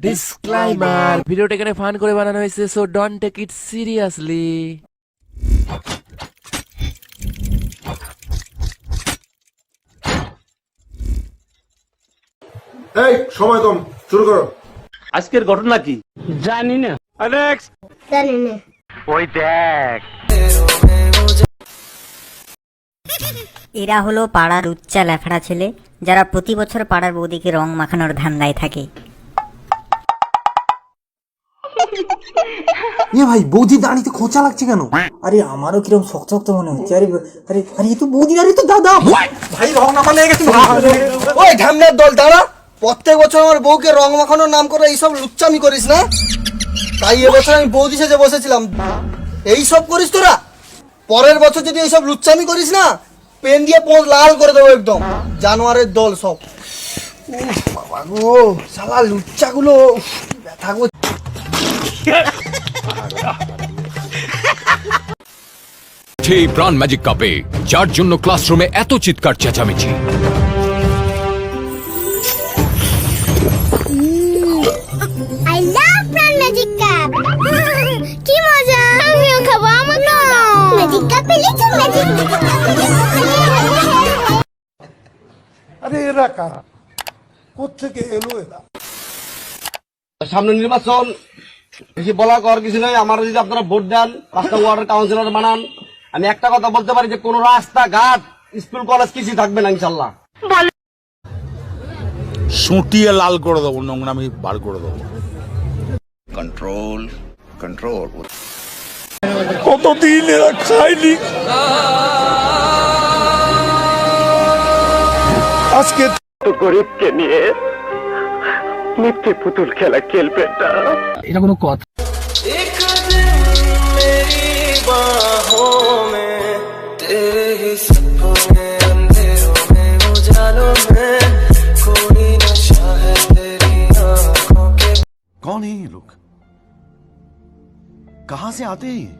Disclaimer, ভিডিওটা এখানে fun করে বানানো হয়েছে, so don't take it seriously. এই সময় কম, শুরু করো। আজকের ঘটনা কি জানি না। ওই দেখ এরা হলো পাড়ার উচ্চা ল্যাফড়া ছেলে, যারা প্রতি বছর পাড়ার বৌদিকে রং মাখানোর ধান্দায় থাকে। এ ভাই, বৌদির দাঁড়িতে খোঁচা লাগছে কেন? আরে আমারও কিরকম শক্ত শক্ত মনে হচ্ছে। আরে আরে আরে, এ তো বৌদির, আরে তো দাদা ভাই, রং মাখানো হয়ে গেছে। ওই ঢ্যামনার দল দাঁড়া, প্রত্যেক বছর আমার বউকে রং মাখানোর নাম করে এইসব লুচ্চামি করিস না? তাই এবছর আমি বৌদি সেজে বসেছিলাম। এইসব করিস তোরা? পরের বছর যদি এইসব লুচ্চামি করিস না, পেন দিয়ে পোঁজ লাল করে দেবো একদম। জানোয়ারের দল সব। বাবা গো, শালা লুচ্চাগুলো ব্যথা গো। সেই প্রাণ ম্যাজিক কাপে, যার জন্য ক্লাসরুমে এত চিৎকার চেঁচামেচি। I love Pran Magic Cup. কি মজা! আমিও খাবো, আমাকে দাও। ম্যাজিক কাপ পেলেছো, ম্যাজিক কাপ। আরে এরা কারা? কোত্থেকে এলো এরা? সামনে নির্বাচন, বেশি বলা কর কিছু নয়। আমার যদি আপনারা ভোট দেন, 5টা ওয়ার্ডের কাউন্সিলর বানান, আমি একটা কথা বলতে পারি যে কোন রাস্তাঘাট, স্কুল কলেজ কিছুই থাকবে না ইনশাল্লাহ। সুটিয়ে লাল করে দেবো, নোংরামি বার করে দেবো। Control control. কতদিন এরা খায়নি, আজকে গরিবকে নিয়ে মিথ্যে পুতুল খেলা খেলবেন না। এটা কোনো কথা? कौन है ये लोग? कहां से आते हैं?